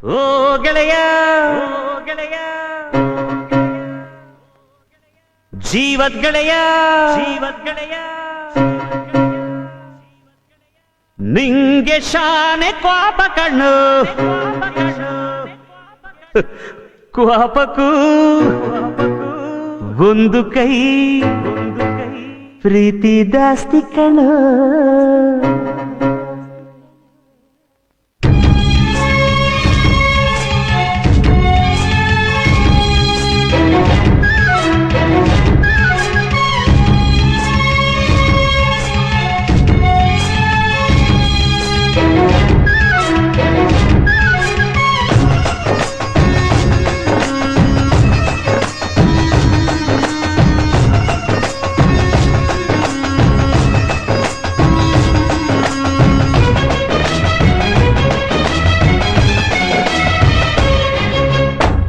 ಓ ಗೆಳೆಯ ಗೆಳೆಯ ಜೀವದ್ ಗೆಳೆಯ ನಿಂಗೆ ಶಾನೆ ಕ್ವಾಪ ಕಣ್ಣು ಕ್ವಾಪಕ್ಕೂ ಒಂದು ಕೈ ಪ್ರೀತಿ ಜಾಸ್ತಿ ಕಣ್ಣು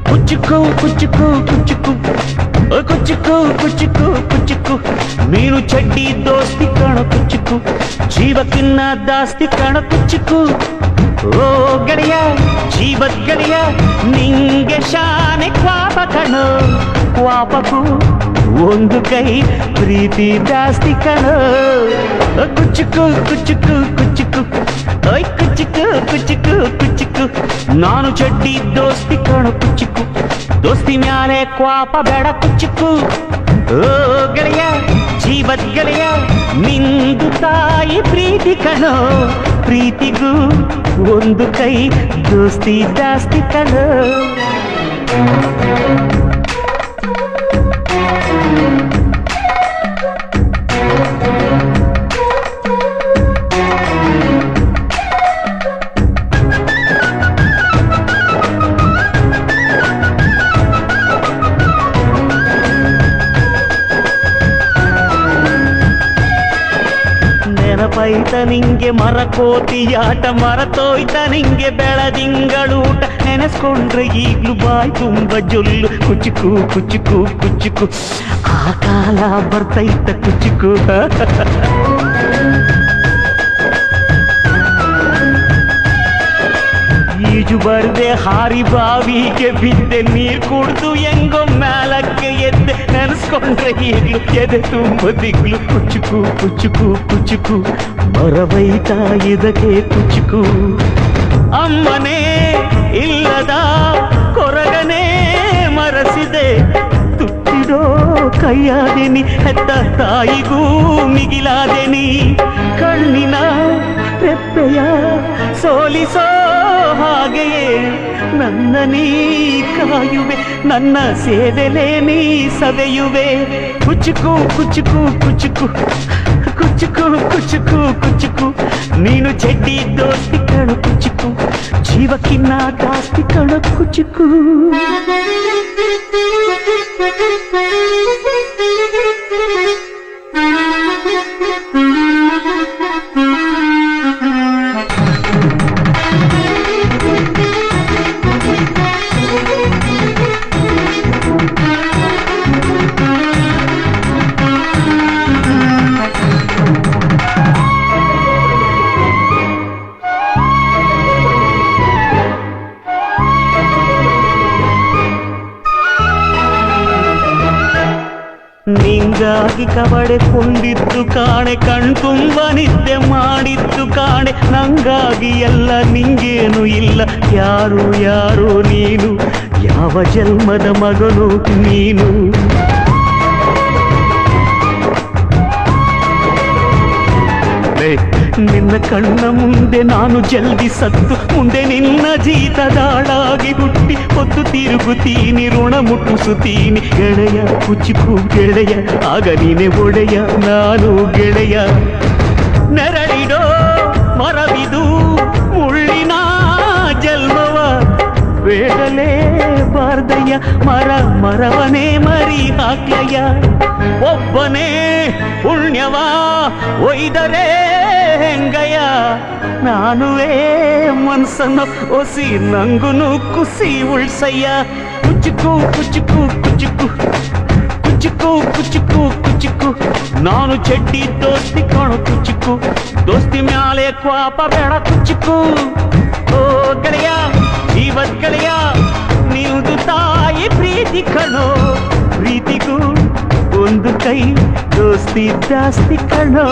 ಕುಚ್ಚುಕು ಕುಚ್ಚುಕು ಕುಚ್ಚುಕು ಕುಚ್ಚುಕು ಕುಚ್ಚುಕು ನೀನು ಚಡ್ಡಿ ದೋಸ್ತಿ ಕಾಣ ಕುಚ್ಚುಕು ಜೀವಕ್ಕಿನ್ನ ದಾಸ್ತಿ ಕಾಣ ಕುಚ್ಚುಕು ಓ ಗೆಳೆಯ ಜೀವದ್ ಗೆಳೆಯ ನಿಂಗೆ ಶಾನೆ ಕ್ವಾಪ ಕಣೋ ಕ್ವಾಪಕ್ಕೂ ಒಂದು ಕೈ ಪ್ರೀತಿ ಜಾಸ್ತಿ ಕಣೋ ಕುಚ್ಚುಕು ಕುಚ್ಚುಕು ಕುಚ್ಚುಕು ಓಯ್ ಕುಚ್ಚುಕು ಕುಚ್ಚುಕು ಕುಚ್ಚುಕು ನಾನು ಚಡ್ಡಿ ದೋಸ್ತಿ ಕಾಣೋ ಕುಚ್ಚುಕು ದೋಸ್ತಿ ಮ್ಯಾಲೆ ಕ್ವಾಪ ಬೇಡ ಕುಚ್ಚುಕು ಓ ಗೆಳೆಯ ಜೀವದ್ ಗೆಳೆಯ ನಿಂದು ತಾಯಿ ಪ್ರೀತಿ ಕಣೋ ಪ್ರೀತಿಗೂ ಒಂದು ಕೈ ದೋಸ್ತಿ ಜಾಸ್ತಿ ಕಣೋ ನೆನಪೈತ ನಿಂಗೆ ಮರಕೋತಿಯಾಟ ಮರತೋಯ್ತ ನಿಂಗೆ ಬೆಳದಿಂಗಳೂಟ ನೆನೆಸ್ಕೊಂಡ್ರೆ ಈಗ್ಲೂ ಬಾಯ್ ತುಂಬ ಜೊಲ್ಲು ಕುಚ್ಚುಕು ಕುಚ್ಚುಕು ಕುಚ್ಚುಕು ಆ ಕಾಲ ಬರ್ತೈತ ಕುಚ್ಚುಕು ಈಜು ಬರ್ದೆ ಹಾರಿ ಬಾವಿಗೆ ಬಿದ್ದೆ ನೀರ್ ಕುಡ್ದು ಹೆಂಗೋ ಮ್ಯಾಲಕ್ಕೆ ಎದ್ದೆ ನೆನೆಸ್ಕೊಂಡ್ರೆ ಈಗ್ಲು ಎದೆ ತುಂಬ ದಿಗ್ಲು ಕುಚ್ಚುಕು ಕುಚ್ಚುಕು ಕುಚ್ಚುಕು ಮರವೈತ ಇದಕ್ಕೆ ಕುಚ್ಚುಕು ಅಮ್ಮನೇ ಇಲ್ಲದ ಕೊರಗನೇ ಮರಸಿದೆ ತುತ್ತಿಡೋ ಕೈಯಾದೆನಿ ಹೆತ್ತ ತಾಯಿಗೂ ಮಿಗಿಲಾದೆನಿ ಕಣ್ಣಿನ ರೆಪ್ಪೆಯ ಸೋಲಿಸೋ ಹಾಗೆಯೇ ನನ್ನ ನೀ ಕಾಯುವೆ ನನ್ನ ಸೇವೆಲೆ ನೀ ಸವೆಯುವೆ ಕುಚ್ಚುಕು ಕುಚ್ಚುಕು ಕುಚ್ಚುಕು ಕುಚ್ಚುಕು ಕುಚ್ಚುಕು ಕುಚ್ಚುಕು ನೀನು ಚಡ್ಡಿ ದೋಸ್ತಿ ಕಣು ಕುಚ್ಚುಕು ಜೀವಕ್ಕಿನ್ನ ಜಾಸ್ತಿ ಕಣು ಕುಚ್ಚುಕು ನಿಂಗಾಗಿ ಕವಡೆ ಕೊಂಡಿದ್ದು ಕಾಣೆ ಕಣ್ತುಂಬ ನಿದ್ದೆ ಮಾಡಿದ್ದು ಕಾಣೆ ನಂಗಾಗಿ ಎಲ್ಲ ನಿಂಗೇನು ಇಲ್ಲ ಯಾರು ಯಾರು ನೀನು ಯಾವ ಜನ್ಮದ ಮಗನು ನೀನು ನಿನ್ನ ಕಣ್ಣ ಮುಂದೆ ನಾನು ಜಲ್ದಿ ಸತ್ತು ಮುಂದೆ ನಿನ್ನ ಜೀತದಾಳಾಗಿ ಹುಟ್ಟಿ ಹೊತ್ತು ತಿರುಗುತ್ತೀನಿ ಋಣ ಮುಟ್ಟಿಸುತ್ತೀನಿ ಗೆಳೆಯ ಕುಚ್ಚುಕು ಗೆಳೆಯ ಆಗ ನೀನೆ ಒಡೆಯ ನಾನು ಗೆಳೆಯ ನೆರಳಿಡೋ ಮರವಿದು ಮುಳ್ಳಿನ ಜನ್ಮವ ಬೇಡಲೇ ಬಾರ್ದಯ್ಯ ಮರವನೇ ಮರಿ ಹಾಕ್ಲಯ್ಯ ಒಬ್ಬನೇ ಪುಣ್ಯವ ಒಯ್ದರೆ ಹೆಂಗಯ್ಯ ನಾನುವೇ ಮನ್ಸನ್ನು ಒಸಿ ನಂಗುನು ಕುಸಿ ಉಳ್ಸಯ್ಯ ಕುಚ್ಚುಕು ಕುಚ್ಚುಕು ಕುಚ್ಚುಕು ಕುಚ್ಚುಕು ಕುಚ್ಚುಕು ಕುಚ್ಚುಕು ನಾನು ಚಡ್ಡಿ ದೋಸ್ತಿ ಕಾಣು ಕುಚ್ಚುಕು ದೋಸ್ತಿ ಮ್ಯಾಲೆ ಕ್ವಾಪ ಬೇಡ ಕುಚ್ಚುಕು ಓ ಗೆಳೆಯ ಜೀವ ಪ್ರೀತಿ ಕಣೋ ಪ್ರೀತಿಗೂ ಒಂದು ಕೈ ದೋಸ್ತಿ ಜಾಸ್ತಿ ಕಣೋ